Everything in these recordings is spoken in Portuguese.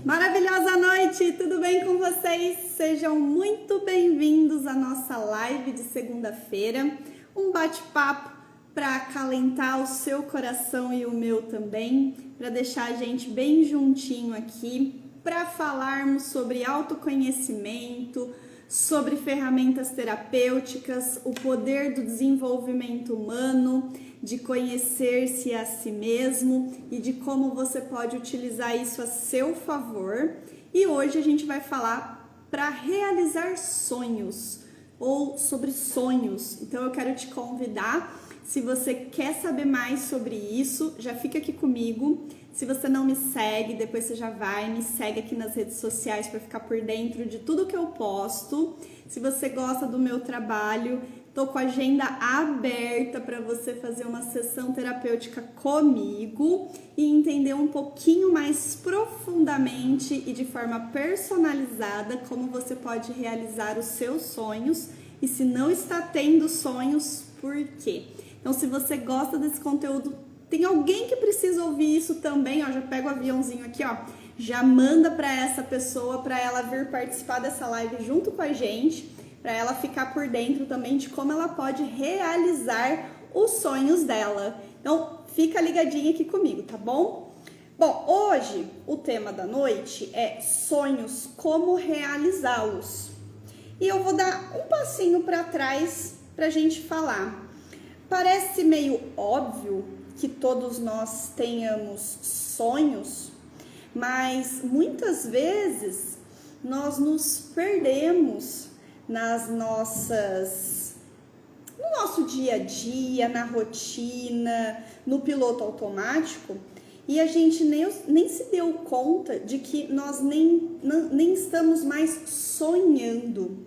Maravilhosa noite, tudo bem com vocês? Sejam muito bem-vindos à nossa live de segunda-feira, um bate-papo para acalentar o seu coração e o meu também, para deixar a gente bem juntinho aqui, para falarmos sobre autoconhecimento, sobre ferramentas terapêuticas, o poder do desenvolvimento humano, de conhecer-se a si mesmo e de como você pode utilizar isso a seu favor. E hoje a gente vai falar para realizar sonhos ou sobre sonhos. Então eu quero te convidar, se você quer saber mais sobre isso, já fica aqui comigo. Se você não me segue, depois você já vai, me segue aqui nas redes sociais para ficar por dentro de tudo que eu posto. Se você gosta do meu trabalho, tô com a agenda aberta para você fazer uma sessão terapêutica comigo e entender um pouquinho mais profundamente e de forma personalizada como você pode realizar os seus sonhos e se não está tendo sonhos, por quê? Então, se você gosta desse conteúdo, tem alguém que precisa ouvir isso também, ó, já pega o aviãozinho aqui, ó, já manda para essa pessoa, para ela vir participar dessa live junto com a gente, para ela ficar por dentro também de como ela pode realizar os sonhos dela. Então, fica ligadinha aqui comigo, tá bom? Bom, hoje o tema da noite é sonhos, como realizá-los. E eu vou dar um passinho para trás para a gente falar. Parece meio óbvio que todos nós tenhamos sonhos, mas muitas vezes nós nos perdemos no nosso dia a dia, na rotina, no piloto automático, e a gente nem se deu conta de que nós nem estamos mais sonhando.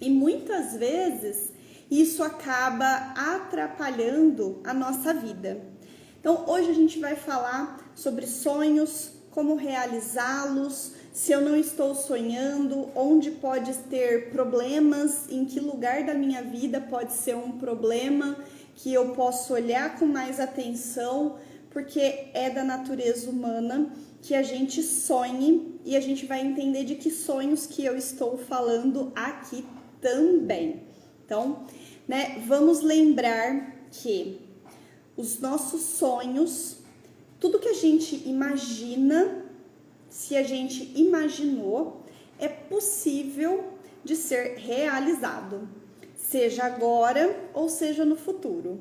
E muitas vezes isso acaba atrapalhando a nossa vida. Então, hoje a gente vai falar sobre sonhos, como realizá-los, se eu não estou sonhando, onde pode ter problemas, em que lugar da minha vida pode ser um problema que eu posso olhar com mais atenção, porque é da natureza humana que a gente sonhe e a gente vai entender de que sonhos que eu estou falando aqui também. Então, vamos lembrar que os nossos sonhos, tudo que a gente imagina, se a gente imaginou, é possível de ser realizado, seja agora ou seja no futuro.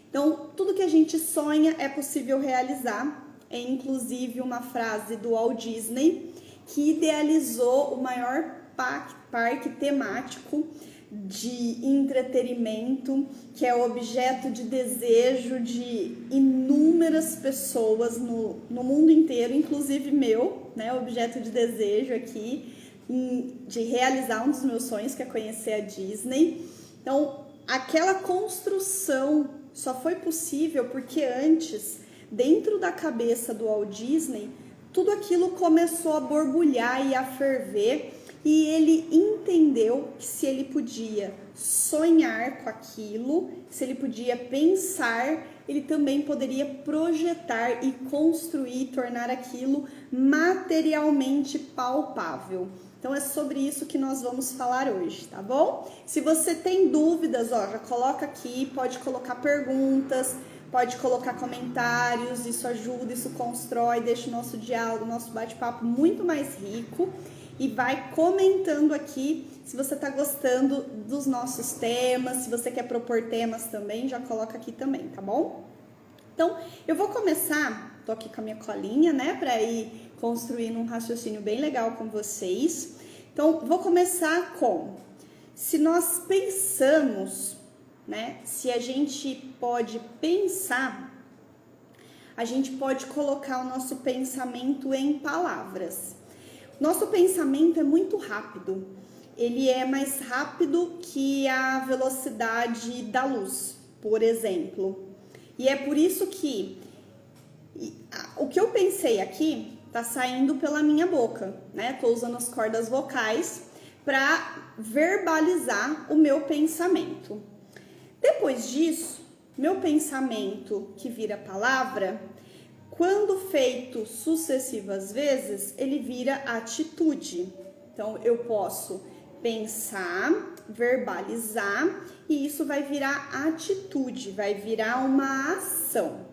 Então, tudo que a gente sonha é possível realizar. É inclusive uma frase do Walt Disney, que idealizou o maior parque temático de entretenimento, que é objeto de desejo de inúmeras pessoas no mundo inteiro, inclusive meu, objeto de desejo aqui, de realizar um dos meus sonhos, que é conhecer a Disney. Então, aquela construção só foi possível porque antes, dentro da cabeça do Walt Disney, tudo aquilo começou a borbulhar e a ferver, e ele entendeu que se ele podia sonhar com aquilo, se ele podia pensar, ele também poderia projetar e construir, tornar aquilo materialmente palpável. Então é sobre isso que nós vamos falar hoje, tá bom? Se você tem dúvidas, ó, já coloca aqui, pode colocar perguntas, pode colocar comentários, isso ajuda, isso constrói, deixa o nosso diálogo, o nosso bate-papo muito mais rico. E vai comentando aqui se você está gostando dos nossos temas, se você quer propor temas também, já coloca aqui também, tá bom? Então, eu vou começar, tô aqui com a minha colinha, para ir construindo um raciocínio bem legal com vocês. Então, vou começar com, se nós pensamos, se a gente pode pensar, a gente pode colocar o nosso pensamento em palavras. Nosso pensamento é muito rápido, ele é mais rápido que a velocidade da luz, por exemplo. E é por isso que o que eu pensei aqui tá saindo pela minha boca, Tô usando as cordas vocais para verbalizar o meu pensamento. Depois disso, meu pensamento que vira palavra, Quando feito sucessivas vezes, ele vira atitude. Então, eu posso pensar, verbalizar, e isso vai virar atitude, vai virar uma ação.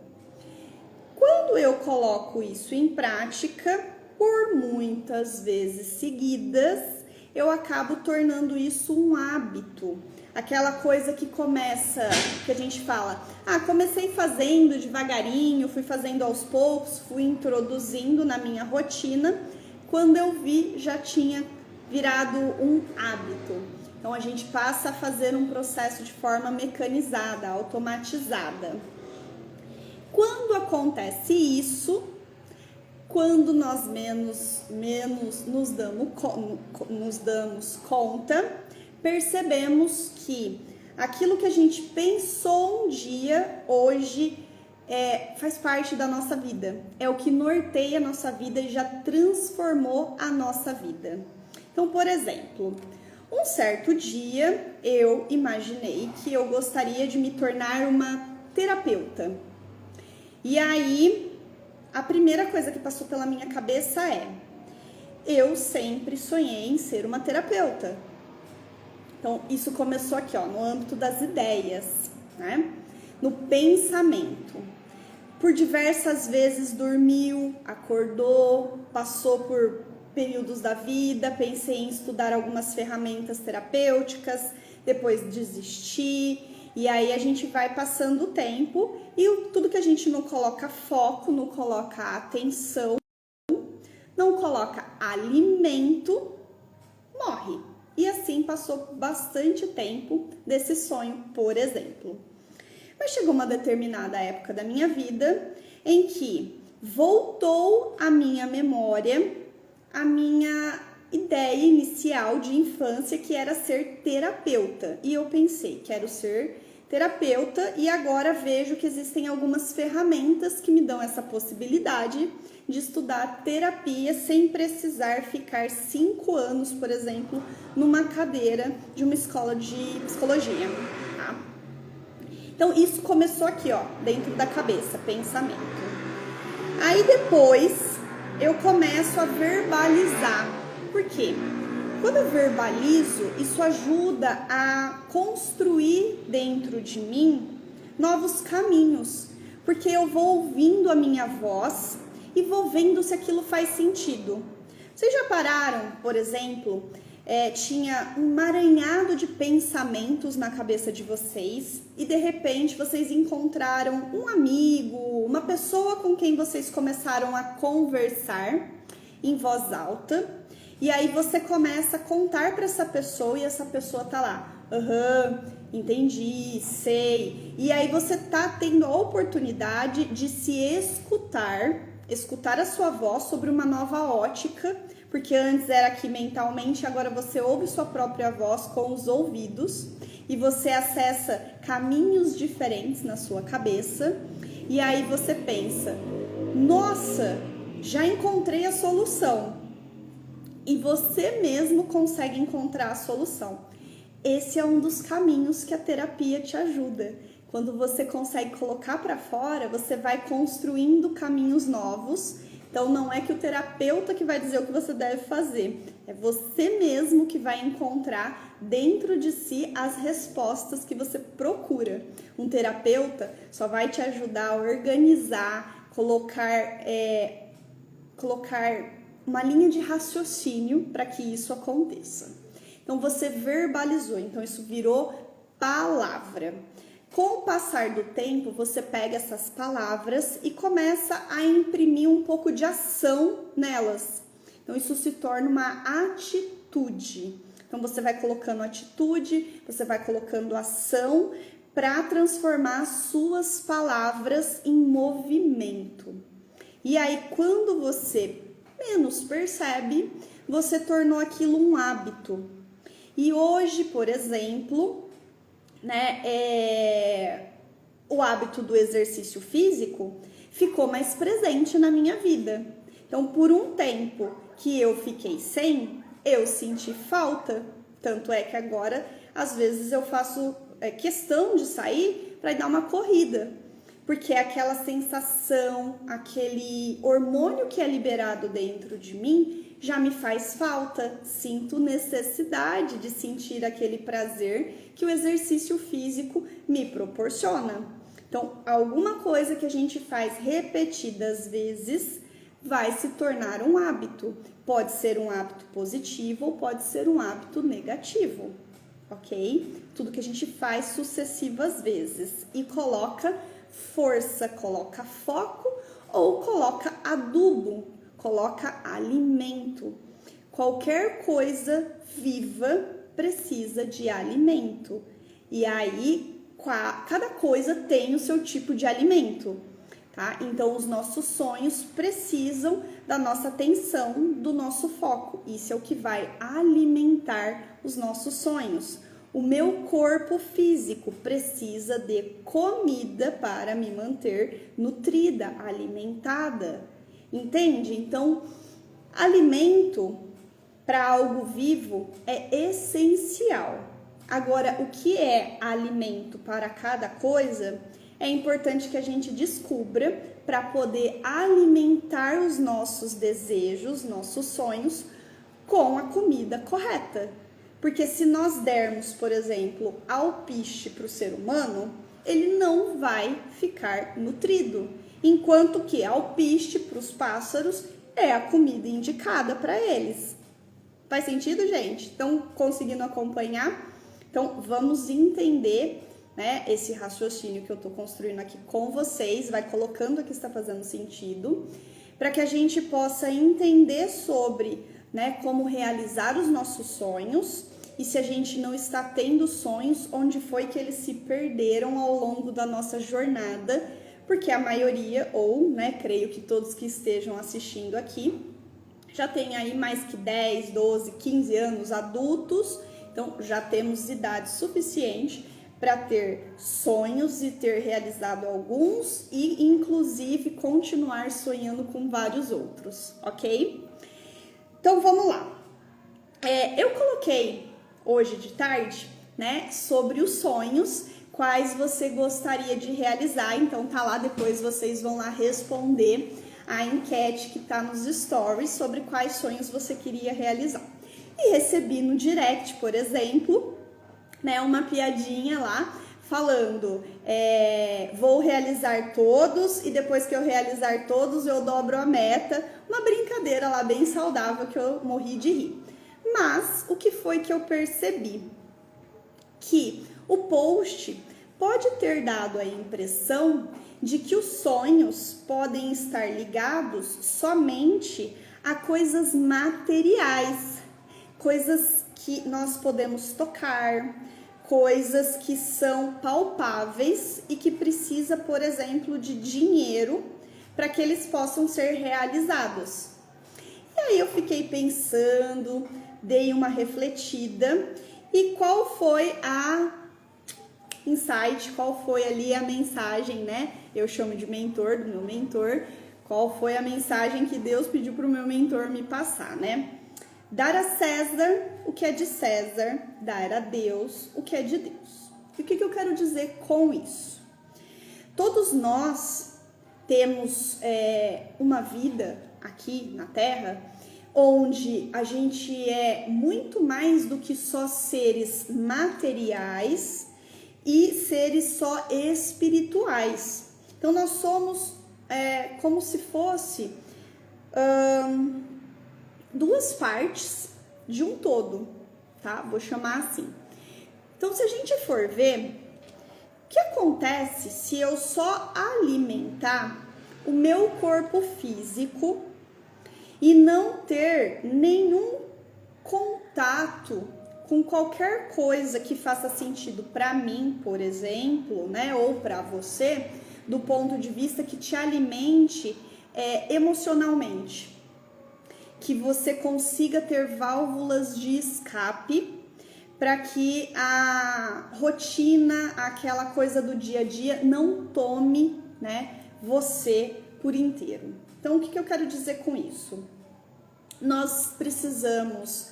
Quando eu coloco isso em prática, por muitas vezes seguidas, eu acabo tornando isso um hábito. Aquela coisa que começa, que a gente fala, comecei fazendo devagarinho, fui fazendo aos poucos, fui introduzindo na minha rotina, quando eu vi já tinha virado um hábito. Então a gente passa a fazer um processo de forma mecanizada, automatizada. Quando acontece isso, quando nós menos nos damos conta, percebemos que aquilo que a gente pensou um dia, hoje, faz parte da nossa vida. É o que norteia a nossa vida e já transformou a nossa vida. Então, por exemplo, um certo dia eu imaginei que eu gostaria de me tornar uma terapeuta. E aí, a primeira coisa que passou pela minha cabeça eu sempre sonhei em ser uma terapeuta. Então, isso começou aqui, no âmbito das ideias, né? No pensamento. Por diversas vezes dormiu, acordou, passou por períodos da vida, pensei em estudar algumas ferramentas terapêuticas, depois desisti, e aí a gente vai passando o tempo e tudo que a gente não coloca foco, não coloca atenção, não coloca alimento, morre. E assim passou bastante tempo desse sonho, por exemplo. Mas chegou uma determinada época da minha vida em que voltou à minha memória a minha ideia inicial de infância, que era ser terapeuta. E eu pensei, quero ser terapeuta, e agora vejo que existem algumas ferramentas que me dão essa possibilidade de estudar terapia sem precisar ficar 5 anos, por exemplo, numa cadeira de uma escola de psicologia, tá? Então, isso começou aqui, dentro da cabeça, pensamento. Aí depois eu começo a verbalizar. Por quê? Quando eu verbalizo, isso ajuda a construir dentro de mim novos caminhos, porque eu vou ouvindo a minha voz e vou vendo se aquilo faz sentido. Vocês já pararam, por exemplo, tinha um emaranhado de pensamentos na cabeça de vocês e de repente vocês encontraram um amigo, uma pessoa com quem vocês começaram a conversar em voz alta, e aí você começa a contar para essa pessoa e essa pessoa tá lá, entendi, sei. E aí você tá tendo a oportunidade de se escutar a sua voz sobre uma nova ótica, porque antes era aqui mentalmente, agora você ouve sua própria voz com os ouvidos e você acessa caminhos diferentes na sua cabeça, e aí você pensa, nossa, já encontrei a solução. E você mesmo consegue encontrar a solução. Esse é um dos caminhos que a terapia te ajuda. Quando você consegue colocar para fora, você vai construindo caminhos novos. Então, não é que o terapeuta que vai dizer o que você deve fazer. É você mesmo que vai encontrar dentro de si as respostas que você procura. Um terapeuta só vai te ajudar a organizar, colocar uma linha de raciocínio para que isso aconteça. Então, você verbalizou, então isso virou palavra. Com o passar do tempo, você pega essas palavras e começa a imprimir um pouco de ação nelas. Então, isso se torna uma atitude. Então, você vai colocando atitude, você vai colocando ação para transformar as suas palavras em movimento. E aí, quando você menos percebe, você tornou aquilo um hábito. E hoje, por exemplo, o hábito do exercício físico ficou mais presente na minha vida. Então, por um tempo que eu fiquei sem, eu senti falta. Tanto é que agora, às vezes, eu faço questão de sair para dar uma corrida. porque aquela sensação, aquele hormônio que é liberado dentro de mim já me faz falta. Sinto necessidade de sentir aquele prazer que o exercício físico me proporciona. Então, alguma coisa que a gente faz repetidas vezes vai se tornar um hábito. Pode ser um hábito positivo ou pode ser um hábito negativo, ok? Tudo que a gente faz sucessivas vezes e coloca força, coloca foco ou coloca adubo, coloca alimento. Qualquer coisa viva precisa de alimento. E aí, cada coisa tem o seu tipo de alimento, tá? Então, os nossos sonhos precisam da nossa atenção, do nosso foco. Isso é o que vai alimentar os nossos sonhos. O meu corpo físico precisa de comida para me manter nutrida, alimentada. Entende? Então, alimento para algo vivo é essencial. Agora, o que é alimento para cada coisa é importante que a gente descubra para poder alimentar os nossos desejos, nossos sonhos com a comida correta. Porque se nós dermos, por exemplo, alpiste para o ser humano, ele não vai ficar nutrido. Enquanto que alpiste para os pássaros é a comida indicada para eles. Faz sentido, gente? Estão conseguindo acompanhar? Então, vamos entender, né, esse raciocínio que eu estou construindo aqui com vocês. Vai colocando aqui se está fazendo sentido. Para que a gente possa entender sobre, né, como realizar os nossos sonhos. E se a gente não está tendo sonhos, onde foi que eles se perderam ao longo da nossa jornada, porque a maioria, ou, né, creio que todos que estejam assistindo aqui, já tem aí mais que 10, 12, 15 anos adultos, então já temos idade suficiente para ter sonhos e ter realizado alguns e, inclusive, continuar sonhando com vários outros, ok? Então, vamos lá. Eu coloquei hoje de tarde, né, sobre os sonhos, quais você gostaria de realizar. Então tá lá, depois vocês vão lá responder a enquete que tá nos stories sobre quais sonhos você queria realizar. E recebi no direct, por exemplo, né, uma piadinha lá falando, vou realizar todos e depois que eu realizar todos eu dobro a meta. Uma brincadeira lá bem saudável que eu morri de rir. Mas o que foi que eu percebi? Que o post pode ter dado a impressão de que os sonhos podem estar ligados somente a coisas materiais, coisas que nós podemos tocar, coisas que são palpáveis e que precisa, por exemplo, de dinheiro para que eles possam ser realizados. E aí eu fiquei pensando, dei uma refletida e qual foi a insight, qual foi ali a mensagem, né? Eu chamo de mentor, do meu mentor, qual foi a mensagem que Deus pediu para o meu mentor me passar, né? Dar a César o que é de César, dar a Deus o que é de Deus. E o que eu quero dizer com isso? Todos nós temos uma vida aqui na Terra onde a gente é muito mais do que só seres materiais e seres só espirituais. Então nós somos como se fosse duas partes de um todo, tá? Vou chamar assim. Então, se a gente for ver, o que acontece se eu só alimentar o meu corpo físico e não ter nenhum contato com qualquer coisa que faça sentido para mim, por exemplo, né, ou para você, do ponto de vista que te alimente emocionalmente, que você consiga ter válvulas de escape para que a rotina, aquela coisa do dia a dia não tome, né, você por inteiro. Então, o que eu quero dizer com isso? Nós precisamos,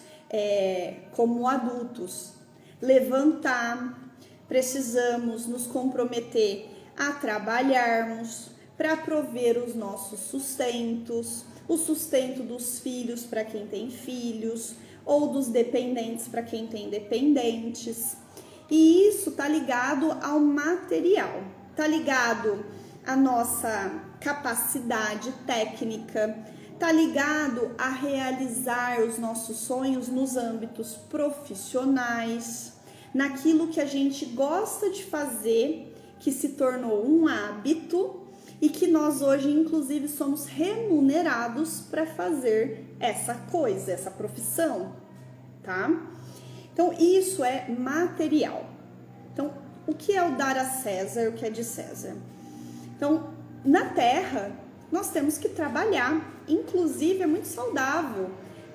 como adultos, levantar, precisamos nos comprometer a trabalharmos para prover os nossos sustentos, o sustento dos filhos para quem tem filhos, ou dos dependentes para quem tem dependentes. E isso tá ligado ao material, tá ligado à nossa capacidade técnica, tá ligado a realizar os nossos sonhos nos âmbitos profissionais, naquilo que a gente gosta de fazer, que se tornou um hábito e que nós hoje, inclusive, somos remunerados para fazer essa coisa, essa profissão, tá? Então, isso é material. Então, o que é o dar a César, o que é de César? Então, na Terra, nós temos que trabalhar, inclusive é muito saudável.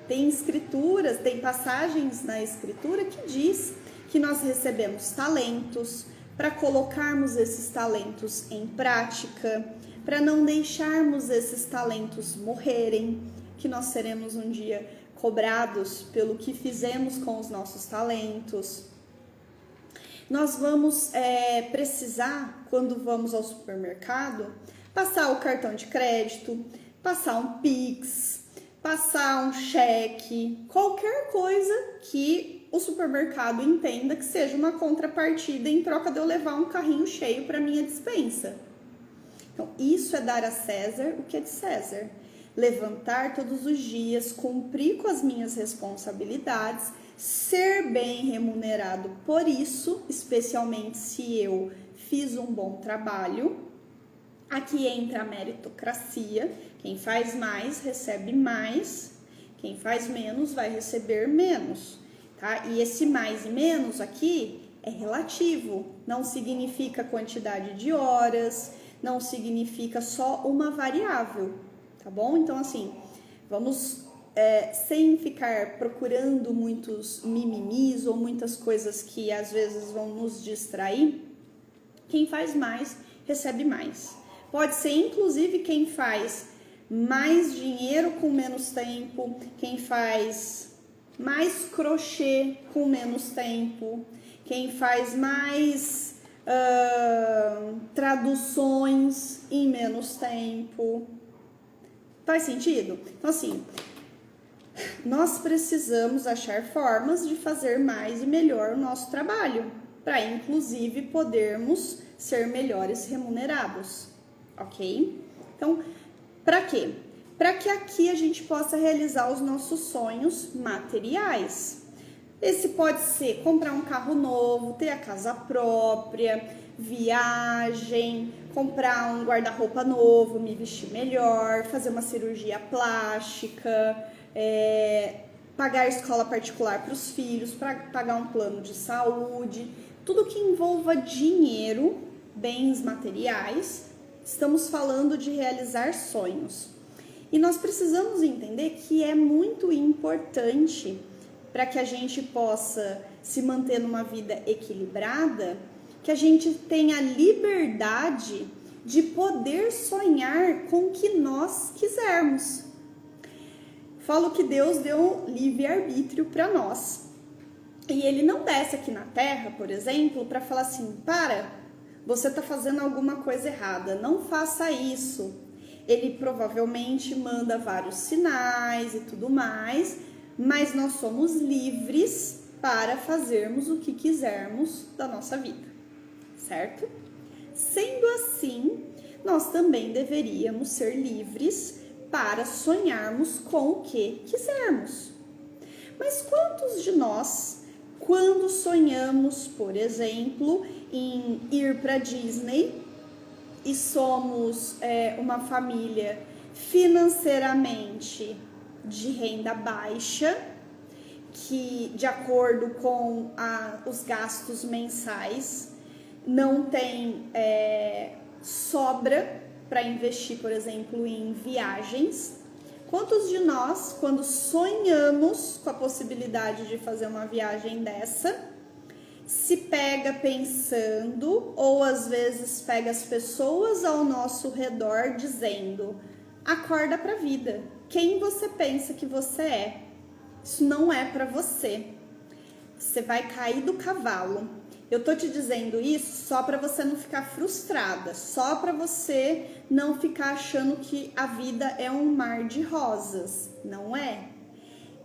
Tem escrituras, tem passagens na escritura que diz que nós recebemos talentos para colocarmos esses talentos em prática, para não deixarmos esses talentos morrerem, que nós seremos um dia cobrados pelo que fizemos com os nossos talentos. Nós vamos precisar, quando vamos ao supermercado, passar o cartão de crédito, passar um Pix, passar um cheque, qualquer coisa que o supermercado entenda que seja uma contrapartida em troca de eu levar um carrinho cheio para minha despensa. Então, isso é dar a César o que é de César. Levantar todos os dias, cumprir com as minhas responsabilidades, ser bem remunerado por isso, especialmente se eu fiz um bom trabalho. Aqui entra a meritocracia, quem faz mais recebe mais, quem faz menos vai receber menos, tá? E esse mais e menos aqui é relativo, não significa quantidade de horas, não significa só uma variável, tá bom? Então, assim, vamos, sem ficar procurando muitos mimimis ou muitas coisas que às vezes vão nos distrair, quem faz mais recebe mais. Pode ser, inclusive, quem faz mais dinheiro com menos tempo, quem faz mais crochê com menos tempo, quem faz mais traduções em menos tempo. Faz sentido? Então, assim, nós precisamos achar formas de fazer mais e melhor o nosso trabalho, para, inclusive, podermos ser melhores remunerados. Ok? Então, para quê? Para que aqui a gente possa realizar os nossos sonhos materiais. Esse pode ser comprar um carro novo, ter a casa própria, viagem, comprar um guarda-roupa novo, me vestir melhor, fazer uma cirurgia plástica, pagar escola particular para os filhos, pagar um plano de saúde, tudo que envolva dinheiro, bens materiais. Estamos falando de realizar sonhos. E nós precisamos entender que é muito importante para que a gente possa se manter numa vida equilibrada, que a gente tenha liberdade de poder sonhar com o que nós quisermos. Falo que Deus deu livre-arbítrio para nós. E Ele não desce aqui na Terra, por exemplo, para falar assim, você está fazendo alguma coisa errada, não faça isso. Ele provavelmente manda vários sinais e tudo mais, mas nós somos livres para fazermos o que quisermos da nossa vida, certo? Sendo assim, nós também deveríamos ser livres para sonharmos com o que quisermos. Mas quantos de nós, quando sonhamos, por exemplo, em ir para Disney e somos uma família financeiramente de renda baixa, que de acordo com os gastos mensais não tem sobra para investir, por exemplo, em viagens. Quantos de nós, quando sonhamos com a possibilidade de fazer uma viagem dessa, se pega pensando, ou às vezes pega as pessoas ao nosso redor dizendo, acorda pra vida, quem você pensa que você é? Isso não é pra você. Você vai cair do cavalo. Eu tô te dizendo isso só para você não ficar frustrada, só para você não ficar achando que a vida é um mar de rosas. Não é.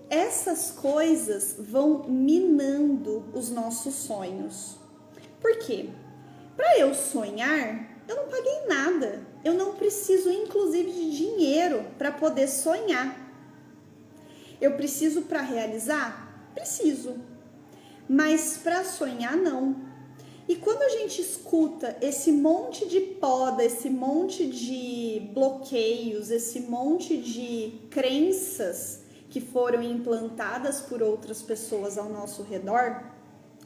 Essas coisas vão minando os nossos sonhos. Por quê? Para eu sonhar, eu não paguei nada. Eu não preciso, inclusive, de dinheiro para poder sonhar. Eu preciso para realizar? Preciso. Mas para sonhar, não. E quando a gente escuta esse monte de poda, esse monte de bloqueios, esse monte de crenças que foram implantadas por outras pessoas ao nosso redor,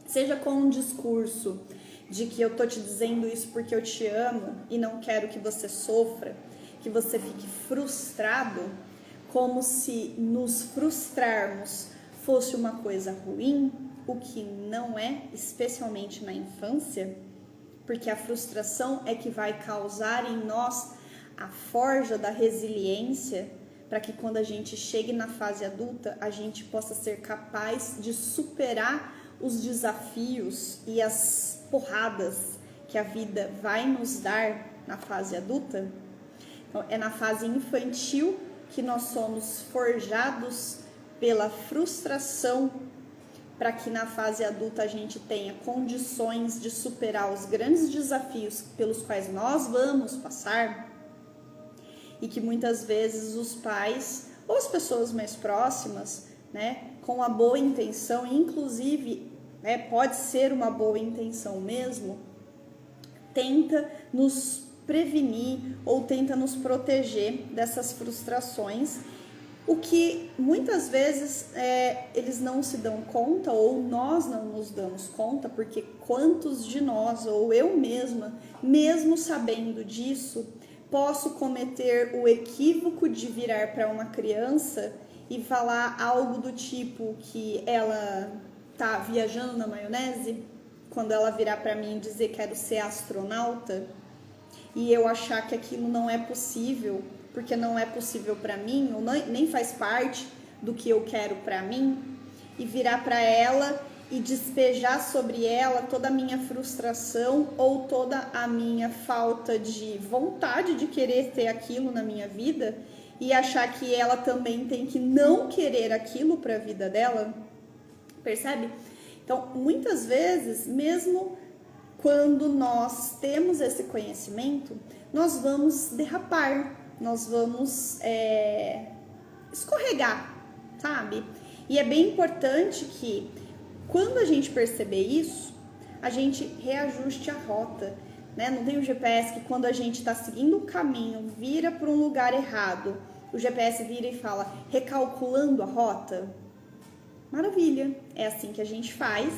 seja com um discurso de que eu tô te dizendo isso porque eu te amo e não quero que você sofra, que você fique frustrado, como se nos frustrarmos fosse uma coisa ruim, o que não é, especialmente na infância, porque a frustração é que vai causar em nós a forja da resiliência, para que quando a gente chegue na fase adulta, a gente possa ser capaz de superar os desafios e as porradas que a vida vai nos dar na fase adulta. Então, é na fase infantil que nós somos forjados pela frustração, para que na fase adulta a gente tenha condições de superar os grandes desafios pelos quais nós vamos passar, e que muitas vezes os pais ou as pessoas mais próximas, né, com a boa intenção, inclusive, né, pode ser uma boa intenção mesmo, tenta nos prevenir ou tenta nos proteger dessas frustrações, o que muitas vezes eles não se dão conta, ou nós não nos damos conta, porque quantos de nós, ou eu mesma, mesmo sabendo disso, posso cometer o equívoco de virar para uma criança e falar algo do tipo que ela tá viajando na maionese, quando ela virar para mim e dizer que quero ser astronauta, e eu achar que aquilo não é possível, porque não é possível para mim, ou nem faz parte do que eu quero para mim, e virar para ela e despejar sobre ela toda a minha frustração ou toda a minha falta de vontade de querer ter aquilo na minha vida, e achar que ela também tem que não querer aquilo para a vida dela, percebe? Então, muitas vezes, mesmo quando nós temos esse conhecimento, nós vamos derrapar, nós vamos escorregar, sabe? E é bem importante que, quando a gente perceber isso, a gente reajuste a rota, né? Não tem o GPS que, quando a gente está seguindo o caminho, vira para um lugar errado, o GPS vira e fala, recalculando a rota? Maravilha, é assim que a gente faz.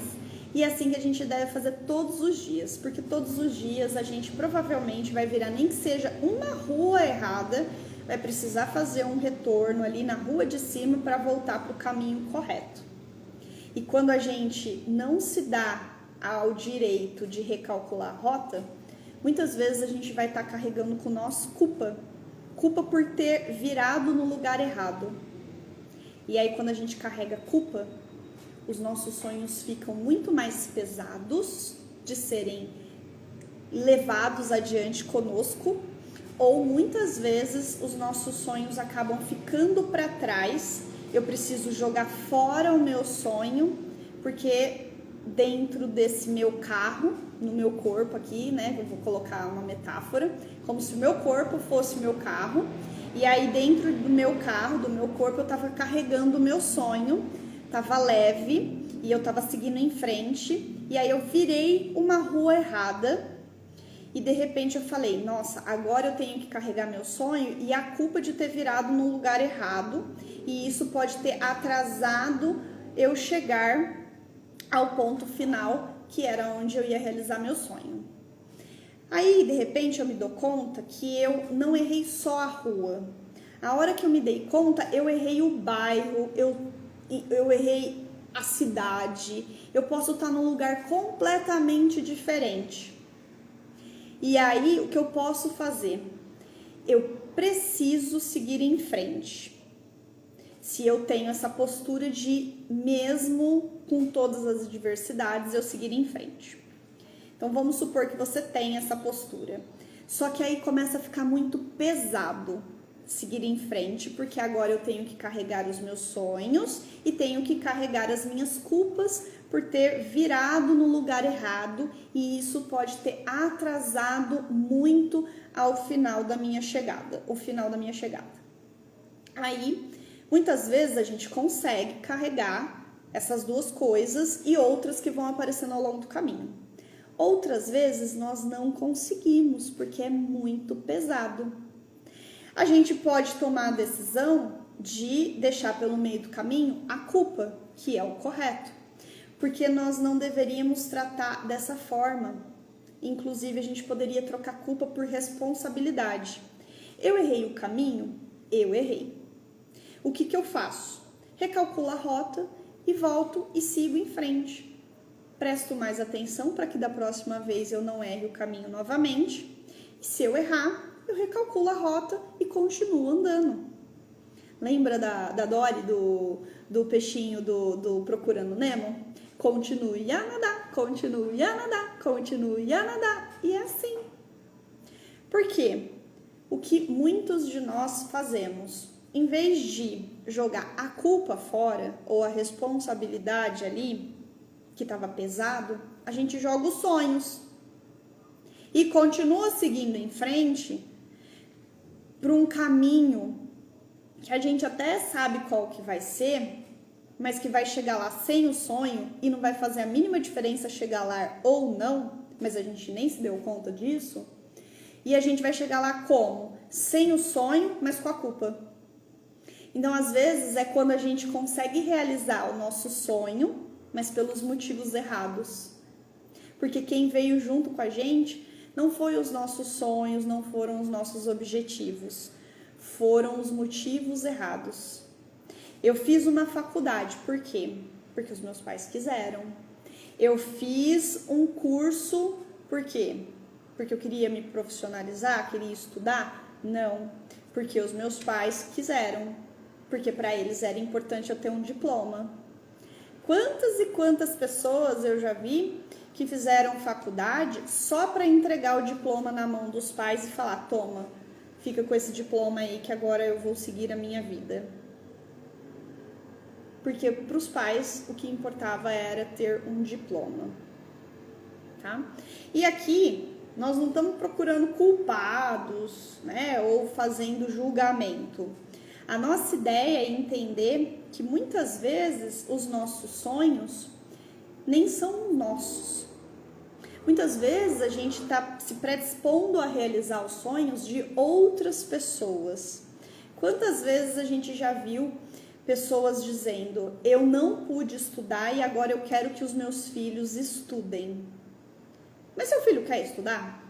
E é assim que a gente deve fazer todos os dias, porque todos os dias a gente provavelmente vai virar, nem que seja uma rua errada, vai precisar fazer um retorno ali na rua de cima para voltar para o caminho correto. E quando a gente não se dá ao direito de recalcular a rota, muitas vezes a gente vai estar carregando com nós culpa por ter virado no lugar errado. E aí, quando a gente carrega culpa, os nossos sonhos ficam muito mais pesados de serem levados adiante conosco, ou muitas vezes os nossos sonhos acabam ficando para trás. Eu preciso jogar fora o meu sonho, porque dentro desse meu carro, no meu corpo aqui, né, eu vou colocar uma metáfora, como se o meu corpo fosse o meu carro, e aí dentro do meu carro, do meu corpo, eu estava carregando o meu sonho, tava leve e eu tava seguindo em frente, e aí eu virei uma rua errada e de repente eu falei, nossa, agora eu tenho que carregar meu sonho, e a culpa de ter virado no lugar errado, e isso pode ter atrasado eu chegar ao ponto final, que era onde eu ia realizar meu sonho. Aí de repente eu me dou conta que eu não errei só a rua. A hora que eu me dei conta, eu errei o bairro, eu errei a cidade, eu posso estar num lugar completamente diferente. E aí, o que eu posso fazer? Eu preciso seguir em frente. Se eu tenho essa postura de, mesmo com todas as adversidades, eu seguir em frente. Então vamos supor que você tem essa postura. Só que aí começa a ficar muito pesado seguir em frente, porque agora eu tenho que carregar os meus sonhos e tenho que carregar as minhas culpas por ter virado no lugar errado, e isso pode ter atrasado muito ao final da minha chegada, o final da minha chegada. Aí, muitas vezes a gente consegue carregar essas duas coisas e outras que vão aparecendo ao longo do caminho. Outras vezes nós não conseguimos, porque é muito pesado. A gente pode tomar a decisão de deixar pelo meio do caminho a culpa, que é o correto, porque nós não deveríamos tratar dessa forma. Inclusive, a gente poderia trocar culpa por responsabilidade. Eu errei o caminho? Eu errei. O que eu faço? Recalculo a rota e volto e sigo em frente. Presto mais atenção para que da próxima vez eu não erre o caminho novamente. E se eu errar, eu recalculo a rota e continuo andando. Lembra da Dory, do peixinho do Procurando Nemo? Continue a nadar, continue a nadar, continue a nadar. E é assim. Por quê? O que muitos de nós fazemos, em vez de jogar a culpa fora ou a responsabilidade ali, que estava pesado, a gente joga os sonhos e continua seguindo em frente para um caminho que a gente até sabe qual que vai ser, mas que vai chegar lá sem o sonho e não vai fazer a mínima diferença chegar lá ou não, mas a gente nem se deu conta disso. E a gente vai chegar lá como? Sem o sonho, mas com a culpa. Então, às vezes, é quando a gente consegue realizar o nosso sonho, mas pelos motivos errados. Porque quem veio junto com a gente não foi os nossos sonhos, não foram os nossos objetivos. Foram os motivos errados. Eu fiz uma faculdade, por quê? Porque os meus pais quiseram. Eu fiz um curso, por quê? Porque eu queria me profissionalizar, queria estudar? Não, porque os meus pais quiseram. Porque para eles era importante eu ter um diploma. Quantas e quantas pessoas eu já vi que fizeram faculdade só para entregar o diploma na mão dos pais e falar, toma, fica com esse diploma aí que agora eu vou seguir a minha vida. Porque para os pais o que importava era ter um diploma, tá? E aqui nós não estamos procurando culpados, né, ou fazendo julgamento. A nossa ideia é entender que muitas vezes os nossos sonhos nem são nossos. Muitas vezes a gente está se predispondo a realizar os sonhos de outras pessoas. Quantas vezes a gente já viu pessoas dizendo, eu não pude estudar e agora eu quero que os meus filhos estudem. Mas seu filho quer estudar?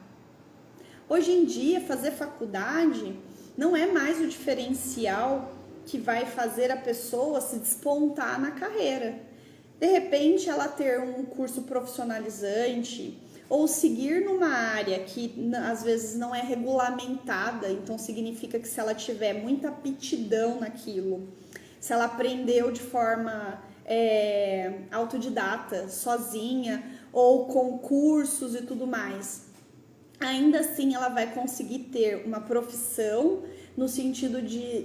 Hoje em dia, fazer faculdade não é mais o diferencial que vai fazer a pessoa se despontar na carreira. De repente, ela ter um curso profissionalizante ou seguir numa área que às vezes não é regulamentada, então significa que se ela tiver muita aptidão naquilo, se ela aprendeu de forma autodidata, sozinha ou com cursos e tudo mais, ainda assim ela vai conseguir ter uma profissão no sentido de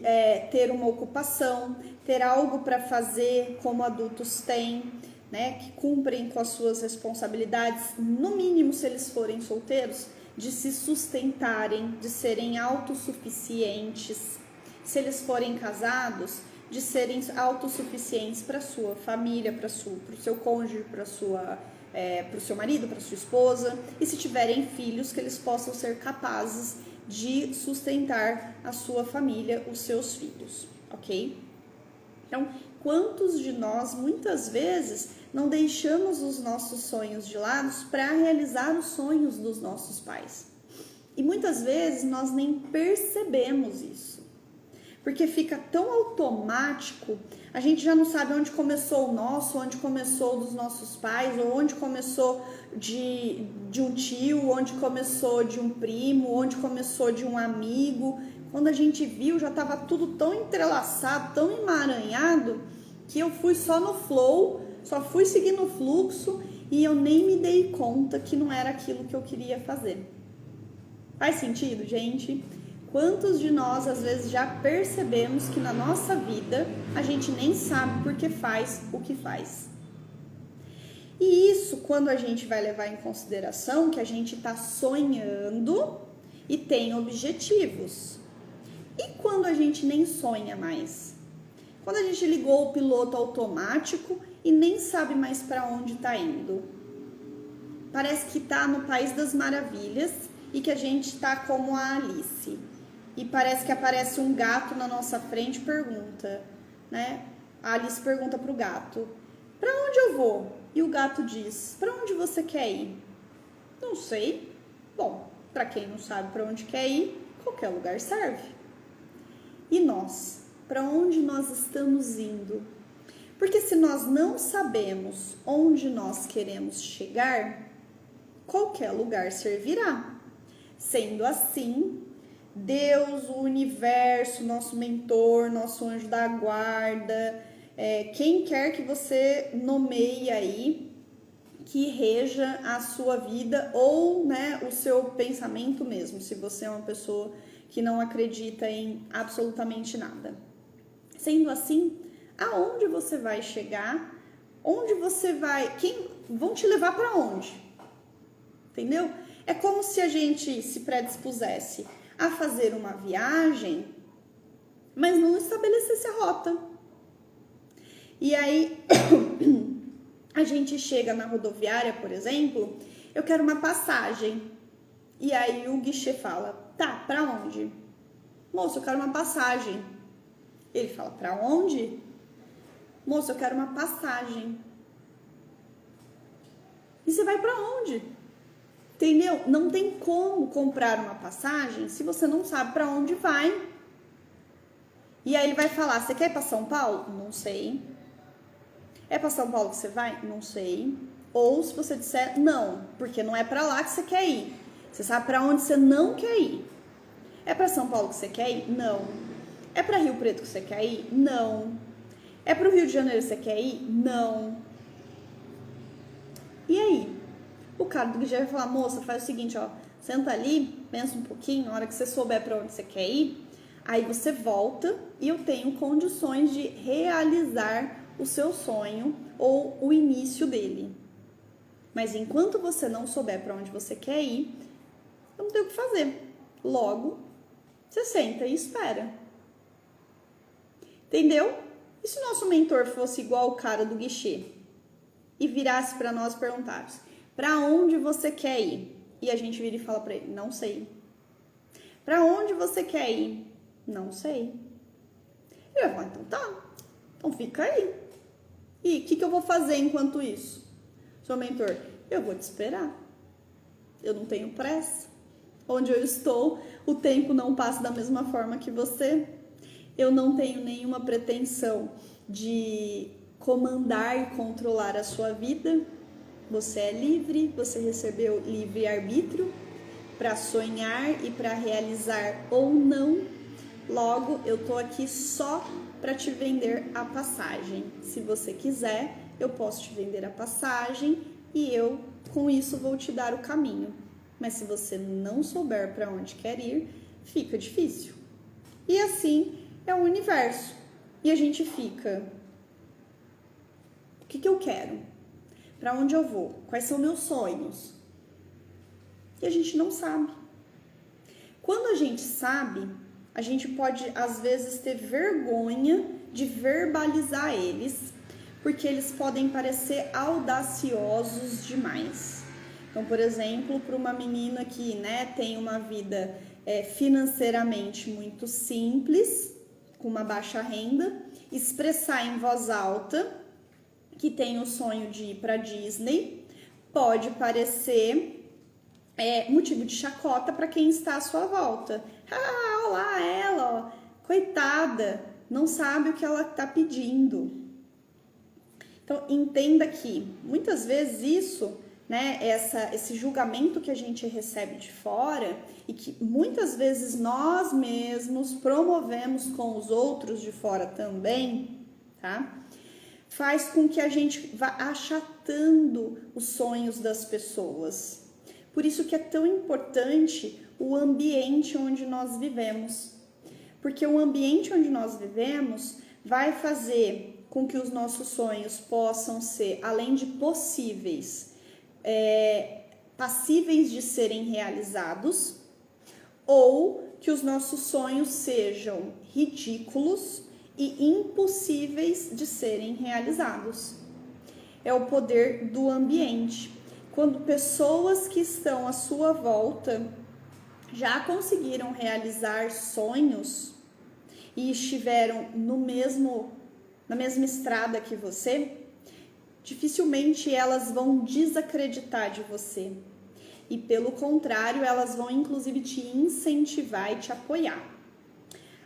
ter uma ocupação, ter algo para fazer como adultos têm, né, que cumprem com as suas responsabilidades, no mínimo se eles forem solteiros, de se sustentarem, de serem autossuficientes. Se eles forem casados, de serem autossuficientes para a sua família, para o seu cônjuge, para o seu marido, para sua esposa, e se tiverem filhos, que eles possam ser capazes de sustentar a sua família, os seus filhos, ok? Então, quantos de nós, muitas vezes, não deixamos os nossos sonhos de lado para realizar os sonhos dos nossos pais? E muitas vezes nós nem percebemos isso, porque fica tão automático, a gente já não sabe onde começou o nosso, onde começou dos nossos pais, ou onde começou de um tio, onde começou de um primo, onde começou de um amigo. Quando a gente viu, já estava tudo tão entrelaçado, tão emaranhado, que eu fui só no flow, só fui seguindo o fluxo e eu nem me dei conta que não era aquilo que eu queria fazer. Faz sentido, gente? Quantos de nós às vezes já percebemos que na nossa vida a gente nem sabe por que faz o que faz? E isso quando a gente vai levar em consideração que a gente está sonhando e tem objetivos. E quando a gente nem sonha mais? Quando a gente ligou o piloto automático e nem sabe mais para onde está indo. Parece que está no País das Maravilhas e que a gente está como a Alice. E parece que aparece um gato na nossa frente e pergunta, né? A Alice pergunta para o gato, para onde eu vou? E o gato diz, para onde você quer ir? Não sei. Bom, para quem não sabe para onde quer ir, qualquer lugar serve. E nós? Para onde nós estamos indo? Porque se nós não sabemos onde nós queremos chegar, qualquer lugar servirá. Sendo assim, Deus, o universo, nosso mentor, nosso anjo da guarda, quem quer que você nomeie aí, que reja a sua vida ou, né, o seu pensamento mesmo, se você é uma pessoa que não acredita em absolutamente nada. Sendo assim, aonde você vai chegar? Onde você vai? Vão te levar para onde? Entendeu? É como se a gente se predispusesse a fazer uma viagem, mas não estabelecesse a rota. E aí, a gente chega na rodoviária, por exemplo, eu quero uma passagem. E aí o guichê fala, tá, pra onde? Moço, eu quero uma passagem. Ele fala, pra onde? Moço, eu quero uma passagem. E você vai pra onde? Entendeu? Não tem como comprar uma passagem se você não sabe pra onde vai. E aí ele vai falar, você quer ir pra São Paulo? Não sei. É pra São Paulo que você vai? Não sei. Ou se você disser, não, porque não é pra lá que você quer ir. Você sabe pra onde você não quer ir. É pra São Paulo que você quer ir? Não. É pra Rio Preto que você quer ir? Não. É pro Rio de Janeiro que você quer ir? Não. E aí? O cara do guichê vai falar, moça, faz o seguinte, ó, senta ali, pensa um pouquinho, na hora que você souber pra onde você quer ir, aí você volta e eu tenho condições de realizar o seu sonho ou o início dele. Mas enquanto você não souber para onde você quer ir, eu não tenho o que fazer. Logo, você senta e espera. Entendeu? E se o nosso mentor fosse igual o cara do guichê e virasse para nós e perguntasse, para onde você quer ir? E a gente vira e fala para ele, não sei. Para onde você quer ir? Não sei. Ele vai falar, então tá, então fica aí. E o que eu vou fazer enquanto isso? Seu mentor, eu vou te esperar. Eu não tenho pressa. Onde eu estou, o tempo não passa da mesma forma que você. Eu não tenho nenhuma pretensão de comandar e controlar a sua vida. Você é livre, você recebeu livre-arbítrio para sonhar e para realizar ou não. Logo, eu tô aqui só para te vender a passagem. Se você quiser, eu posso te vender a passagem e eu, com isso, vou te dar o caminho. Mas se você não souber para onde quer ir, fica difícil. E assim é o universo. E a gente fica, o que eu quero? Para onde eu vou? Quais são meus sonhos? E a gente não sabe. Quando a gente sabe, a gente pode, às vezes, ter vergonha de verbalizar eles, porque eles podem parecer audaciosos demais. Então, por exemplo, para uma menina que, né, tem uma vida financeiramente muito simples, com uma baixa renda, expressar em voz alta que tem o sonho de ir para Disney pode parecer motivo de chacota para quem está à sua volta. Ah, olá, ela, ó, coitada, não sabe o que ela está pedindo. Então, entenda que muitas vezes isso, né, esse julgamento que a gente recebe de fora e que muitas vezes nós mesmos promovemos com os outros de fora também, tá? faz com que a gente vá achatando os sonhos das pessoas. Por isso que é tão importante o ambiente onde nós vivemos. Porque o ambiente onde nós vivemos vai fazer com que os nossos sonhos possam ser, além de possíveis, passíveis de serem realizados, ou que os nossos sonhos sejam ridículos e impossíveis de serem realizados. É o poder do ambiente. Quando pessoas que estão à sua volta já conseguiram realizar sonhos e estiveram na mesma estrada que você, dificilmente elas vão desacreditar de você. E pelo contrário, elas vão inclusive te incentivar e te apoiar.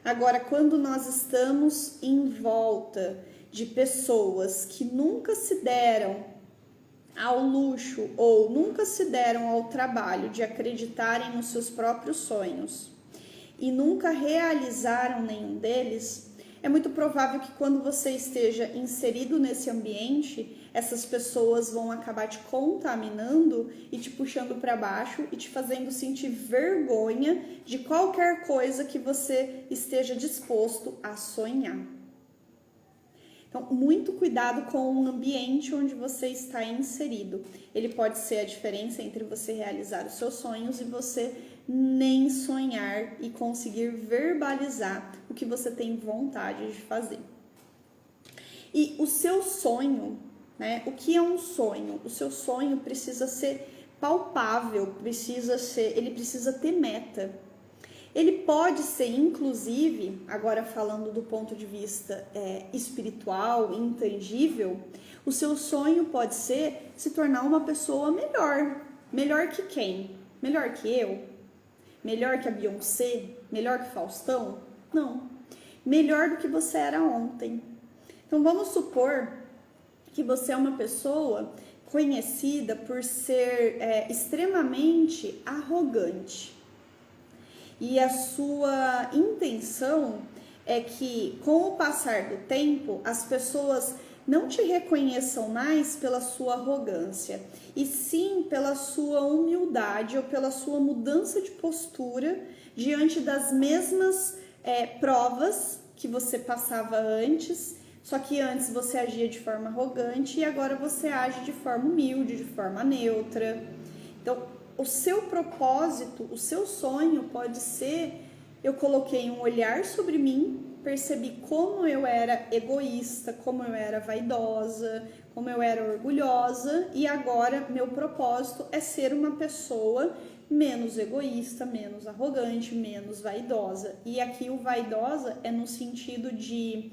Agora, quando nós estamos em volta de pessoas que nunca se deram ao luxo ou nunca se deram ao trabalho de acreditarem nos seus próprios sonhos e nunca realizaram nenhum deles, é muito provável que quando você esteja inserido nesse ambiente, essas pessoas vão acabar te contaminando e te puxando para baixo e te fazendo sentir vergonha de qualquer coisa que você esteja disposto a sonhar. Então, muito cuidado com o ambiente onde você está inserido. Ele pode ser a diferença entre você realizar os seus sonhos e você nem sonhar e conseguir verbalizar o que você tem vontade de fazer. E o seu sonho, né? O que é um sonho? O seu sonho precisa ser palpável, ele precisa ter meta. Ele pode ser, inclusive, agora falando do ponto de vista espiritual, intangível, o seu sonho pode ser se tornar uma pessoa melhor. Melhor que quem? Melhor que eu? Melhor que a Beyoncé? Melhor que Faustão? Não. Melhor do que você era ontem. Então, vamos supor que você é uma pessoa conhecida por ser extremamente arrogante. E a sua intenção é que, com o passar do tempo, as pessoas não te reconheçam mais pela sua arrogância, e sim pela sua humildade ou pela sua mudança de postura diante das mesmas provas que você passava antes, só que antes você agia de forma arrogante e agora você age de forma humilde, de forma neutra. Então, o seu propósito, o seu sonho pode ser: eu coloquei um olhar sobre mim, percebi como eu era egoísta, como eu era vaidosa, como eu era orgulhosa, e agora meu propósito é ser uma pessoa menos egoísta, menos arrogante, menos vaidosa. E aqui o vaidosa é no sentido de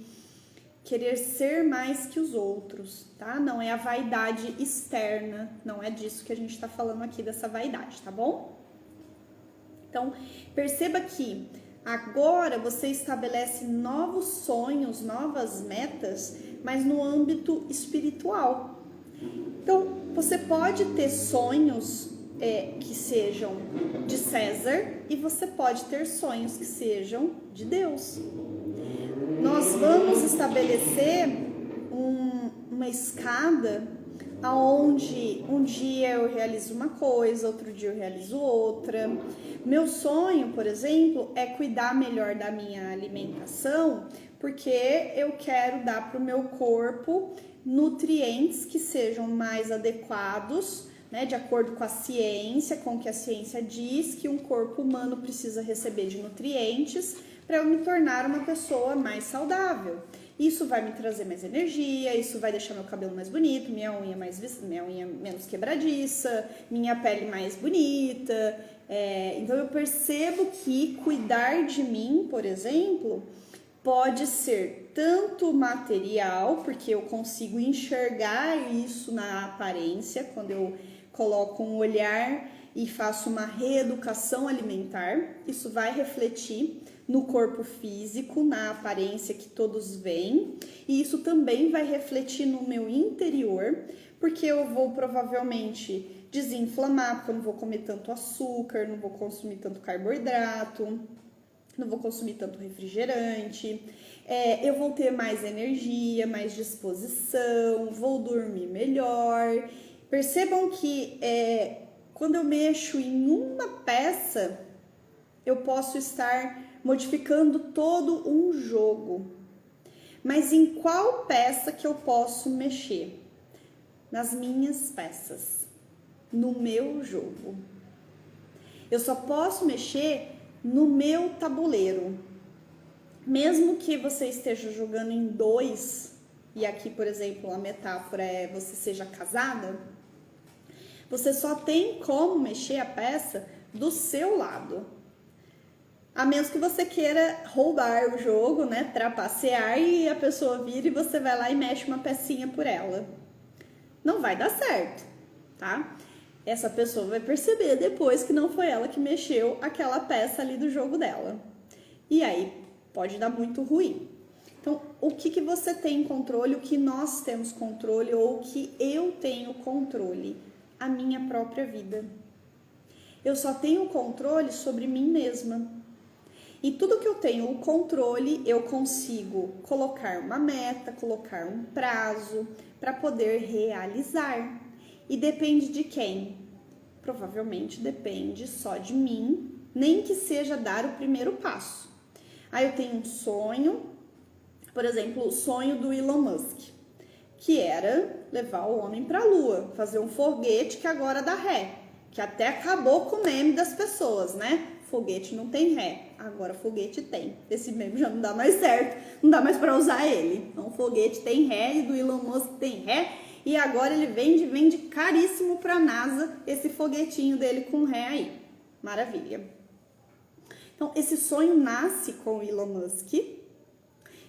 querer ser mais que os outros, tá? Não é a vaidade externa, não é disso que a gente está falando aqui, dessa vaidade, tá bom? Então, perceba que agora você estabelece novos sonhos, novas metas, mas no âmbito espiritual. Então, você pode ter sonhos que sejam de César e você pode ter sonhos que sejam de Deus. Nós vamos estabelecer uma escada onde um dia eu realizo uma coisa, outro dia eu realizo outra. Meu sonho, por exemplo, é cuidar melhor da minha alimentação, porque eu quero dar para o meu corpo nutrientes que sejam mais adequados, né, de acordo com a ciência, com o que a ciência diz que um corpo humano precisa receber de nutrientes para eu me tornar uma pessoa mais saudável. Isso vai me trazer mais energia, isso vai deixar meu cabelo mais bonito, minha unha menos quebradiça, minha pele mais bonita. Então eu percebo que cuidar de mim, por exemplo, pode ser tanto material, porque eu consigo enxergar isso na aparência, quando eu coloco um olhar e faço uma reeducação alimentar, isso vai refletir no corpo físico, na aparência que todos veem, e isso também vai refletir no meu interior, porque eu vou provavelmente desinflamar, porque eu não vou comer tanto açúcar, não vou consumir tanto carboidrato, não vou consumir tanto refrigerante, eu vou ter mais energia, mais disposição, vou dormir melhor. Percebam que quando eu mexo em uma peça, eu posso estar modificando todo um jogo. Mas em qual peça que eu posso mexer? Nas minhas peças, no meu jogo. Eu só posso mexer no meu tabuleiro. Mesmo que você esteja jogando em 2, e aqui, por exemplo, a metáfora é você seja casada, você só tem como mexer a peça do seu lado. A menos que você queira roubar o jogo, né, trapacear e a pessoa vira e você vai lá e mexe uma pecinha por ela. Não vai dar certo, tá? Essa pessoa vai perceber depois que não foi ela que mexeu aquela peça ali do jogo dela. E aí pode dar muito ruim. Então, o que você tem controle, o que nós temos controle ou o que eu tenho controle? A minha própria vida. Eu só tenho controle sobre mim mesma. E tudo que eu tenho o controle, eu consigo colocar uma meta, colocar um prazo para poder realizar. E depende de quem? Provavelmente depende só de mim, nem que seja dar o primeiro passo. Aí eu tenho um sonho, por exemplo, o sonho do Elon Musk, que era levar o homem para a Lua, fazer um foguete que agora dá ré, que até acabou com o meme das pessoas, né? Foguete não tem ré, agora foguete tem. Esse meme já não dá mais certo, não dá mais para usar ele. Então, foguete tem ré e do Elon Musk tem ré. E agora ele vende caríssimo para a NASA esse foguetinho dele com ré aí. Maravilha. Então, esse sonho nasce com o Elon Musk.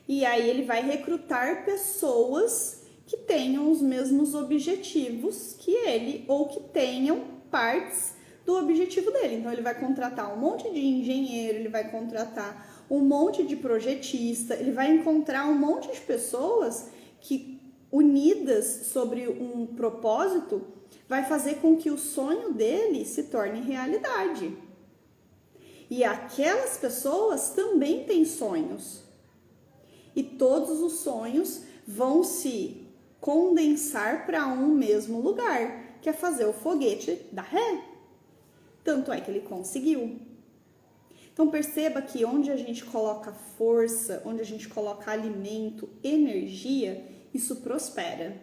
E aí ele vai recrutar pessoas que tenham os mesmos objetivos que ele ou que tenham partes do objetivo dele. Então, ele vai contratar um monte de engenheiro, ele vai contratar um monte de projetista, ele vai encontrar um monte de pessoas que, unidas sobre um propósito, vai fazer com que o sonho dele se torne realidade. E aquelas pessoas também têm sonhos. E todos os sonhos vão se condensar para um mesmo lugar, que é fazer o foguete dar ré. Tanto é que ele conseguiu. Então perceba que onde a gente coloca força, onde a gente coloca alimento, energia, isso prospera.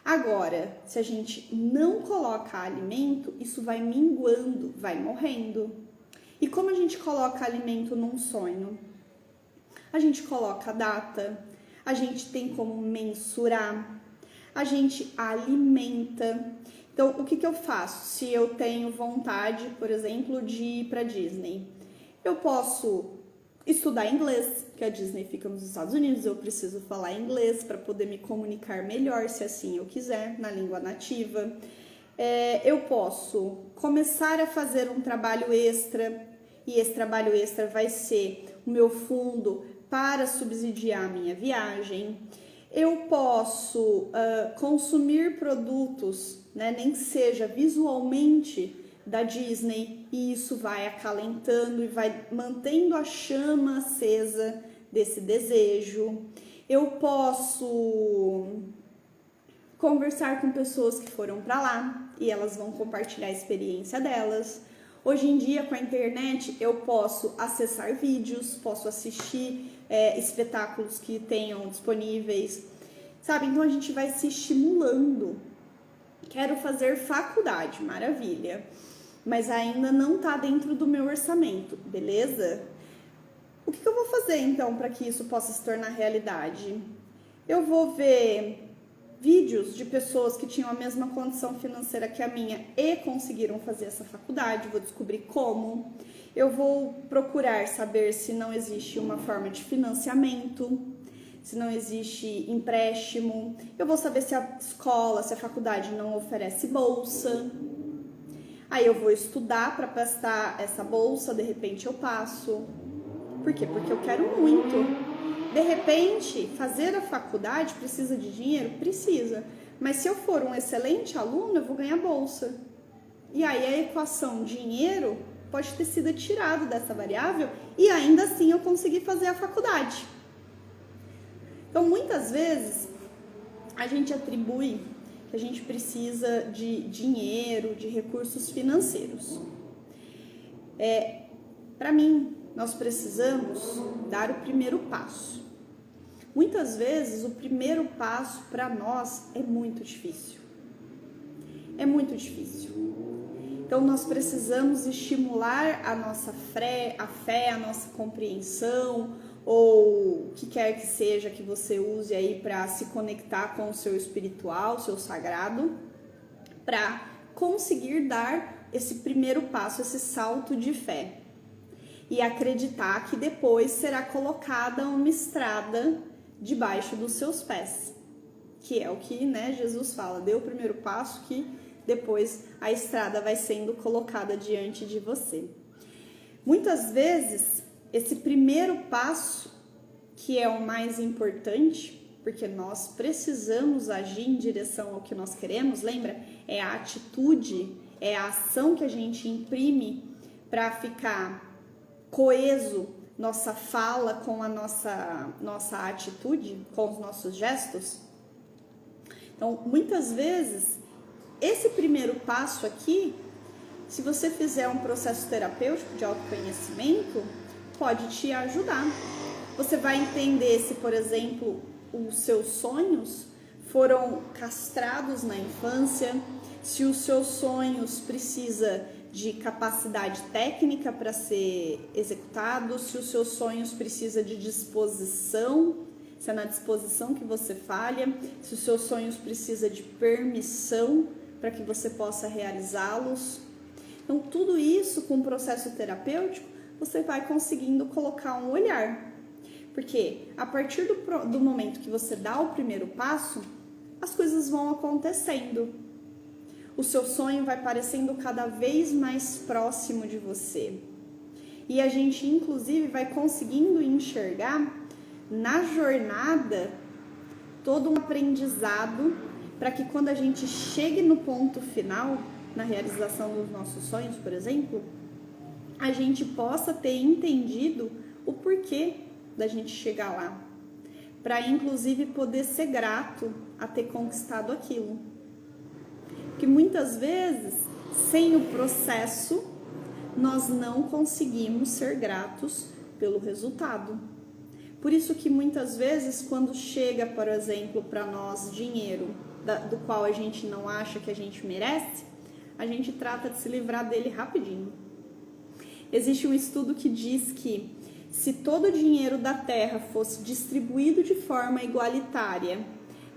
Agora, se a gente não coloca alimento, isso vai minguando, vai morrendo. E como a gente coloca alimento num sonho? A gente coloca data, a gente tem como mensurar, a gente alimenta. Então, o que eu faço? Se eu tenho vontade, por exemplo, de ir para Disney, eu posso estudar inglês, porque a Disney fica nos Estados Unidos, eu preciso falar inglês para poder me comunicar melhor, se assim eu quiser, na língua nativa. Eu posso começar a fazer um trabalho extra, e esse trabalho extra vai ser o meu fundo para subsidiar a minha viagem. Eu posso consumir produtos, né, nem que seja visualmente da Disney, e isso vai acalentando e vai mantendo a chama acesa desse desejo. Eu posso conversar com pessoas que foram para lá e elas vão compartilhar a experiência delas. Hoje em dia, com a internet, eu posso acessar vídeos, posso assistir espetáculos que tenham disponíveis, sabe? Então a gente vai se estimulando. Quero fazer faculdade, maravilha, mas ainda não tá dentro do meu orçamento, beleza? O que eu vou fazer então para que isso possa se tornar realidade? Eu vou ver vídeos de pessoas que tinham a mesma condição financeira que a minha e conseguiram fazer essa faculdade, vou descobrir como. Eu vou procurar saber se não existe uma forma de financiamento, se não existe empréstimo. Eu vou saber se a escola, se a faculdade não oferece bolsa. Aí eu vou estudar para prestar essa bolsa, de repente eu passo. Por quê? Porque eu quero muito. De repente, fazer a faculdade precisa de dinheiro? Precisa. Mas se eu for um excelente aluno, eu vou ganhar bolsa. E aí a equação dinheiro pode ter sido tirado dessa variável e ainda assim eu consegui fazer a faculdade. Então, muitas vezes, a gente atribui que a gente precisa de dinheiro, de recursos financeiros. Para mim, nós precisamos dar o primeiro passo. Muitas vezes, o primeiro passo para nós é muito difícil. É muito difícil. Então, nós precisamos estimular a nossa fé, a nossa compreensão, ou o que quer que seja que você use aí para se conectar com o seu espiritual, o seu sagrado, para conseguir dar esse primeiro passo, esse salto de fé. E acreditar que depois será colocada uma estrada debaixo dos seus pés. Que é o que, né, Jesus fala, dê o primeiro passo que depois a estrada vai sendo colocada diante de você. Muitas vezes, esse primeiro passo, que é o mais importante, porque nós precisamos agir em direção ao que nós queremos, lembra? É a atitude, é a ação que a gente imprime para ficar coeso nossa fala com a nossa atitude, com os nossos gestos. Então, muitas vezes, esse primeiro passo aqui, se você fizer um processo terapêutico de autoconhecimento, pode te ajudar. Você vai entender se, por exemplo, os seus sonhos foram castrados na infância, se os seus sonhos precisam de capacidade técnica para ser executados, se os seus sonhos precisam de disposição, se é na disposição que você falha, se os seus sonhos precisam de permissão para que você possa realizá-los. Então, tudo isso com o processo terapêutico, você vai conseguindo colocar um olhar. Porque a partir do momento que você dá o primeiro passo, as coisas vão acontecendo. O seu sonho vai parecendo cada vez mais próximo de você. E a gente, inclusive, vai conseguindo enxergar na jornada todo um aprendizado para que quando a gente chegue no ponto final, na realização dos nossos sonhos, por exemplo, a gente possa ter entendido o porquê da gente chegar lá, para inclusive poder ser grato a ter conquistado aquilo. Porque muitas vezes, sem o processo, nós não conseguimos ser gratos pelo resultado. Por isso que muitas vezes, quando chega, por exemplo, para nós dinheiro do qual a gente não acha que a gente merece, a gente trata de se livrar dele rapidinho. Existe um estudo que diz que se todo o dinheiro da Terra fosse distribuído de forma igualitária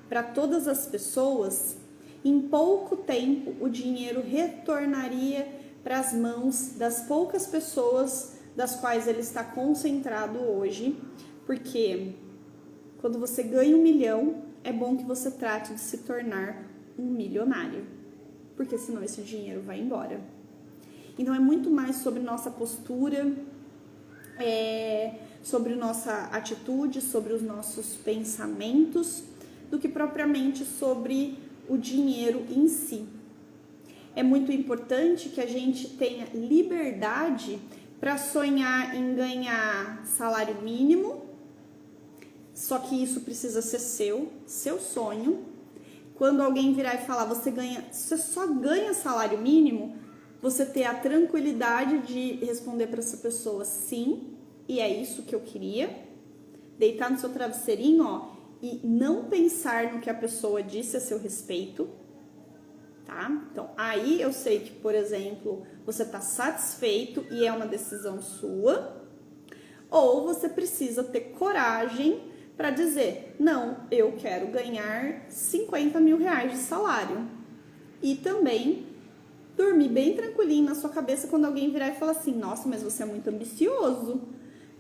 para todas as pessoas, em pouco tempo o dinheiro retornaria para as mãos das poucas pessoas das quais ele está concentrado hoje, porque quando você ganha 1 milhão, é bom que você trate de se tornar um milionário, porque senão esse dinheiro vai embora. Então é muito mais sobre nossa postura, sobre nossa atitude, sobre os nossos pensamentos, do que propriamente sobre o dinheiro em si. É muito importante que a gente tenha liberdade para sonhar em ganhar salário mínimo, só que isso precisa ser seu sonho. Quando alguém virar e falar, você só ganha salário mínimo, você ter a tranquilidade de responder para essa pessoa, sim, e é isso que eu queria. Deitar no seu travesseirinho, ó, e não pensar no que a pessoa disse a seu respeito, tá? Então, aí eu sei que, por exemplo, você tá satisfeito e é uma decisão sua, ou você precisa ter coragem para dizer, não, eu quero ganhar 50 mil reais de salário. E também dormir bem tranquilinho na sua cabeça quando alguém virar e falar assim, nossa, mas você é muito ambicioso.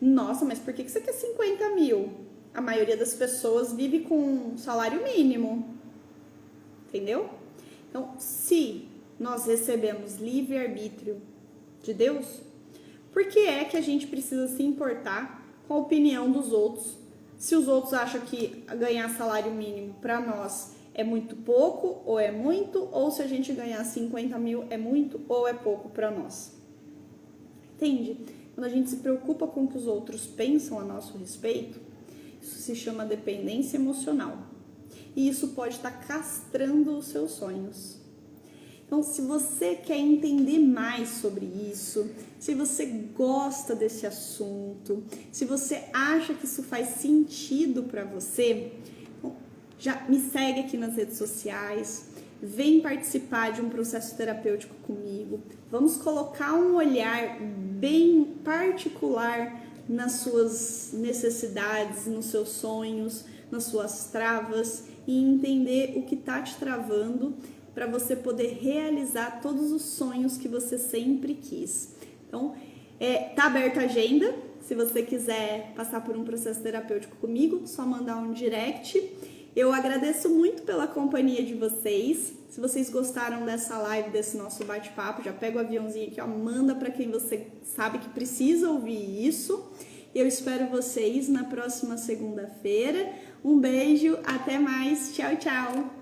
Nossa, mas por que você quer 50 mil? A maioria das pessoas vive com um salário mínimo. Entendeu? Então, se nós recebemos livre-arbítrio de Deus, por que é que a gente precisa se importar com a opinião dos outros? Se os outros acham que ganhar salário mínimo para nós é muito pouco ou é muito, ou se a gente ganhar 50 mil é muito ou é pouco para nós. entende? Quando a gente se preocupa com o que os outros pensam a nosso respeito, isso se chama dependência emocional. E isso pode estar castrando os seus sonhos. Então, se você quer entender mais sobre isso, se você gosta desse assunto, se você acha que isso faz sentido para você, já me segue aqui nas redes sociais, vem participar de um processo terapêutico comigo. Vamos colocar um olhar bem particular nas suas necessidades, nos seus sonhos, nas suas travas e entender o que está te travando para você poder realizar todos os sonhos que você sempre quis. Então, tá aberta a agenda. Se você quiser passar por um processo terapêutico comigo, só mandar um direct. Eu agradeço muito pela companhia de vocês. Se vocês gostaram dessa live, desse nosso bate-papo, já pega o aviãozinho aqui, ó, manda para quem você sabe que precisa ouvir isso. Eu espero vocês na próxima segunda-feira. Um beijo, até mais. Tchau, tchau.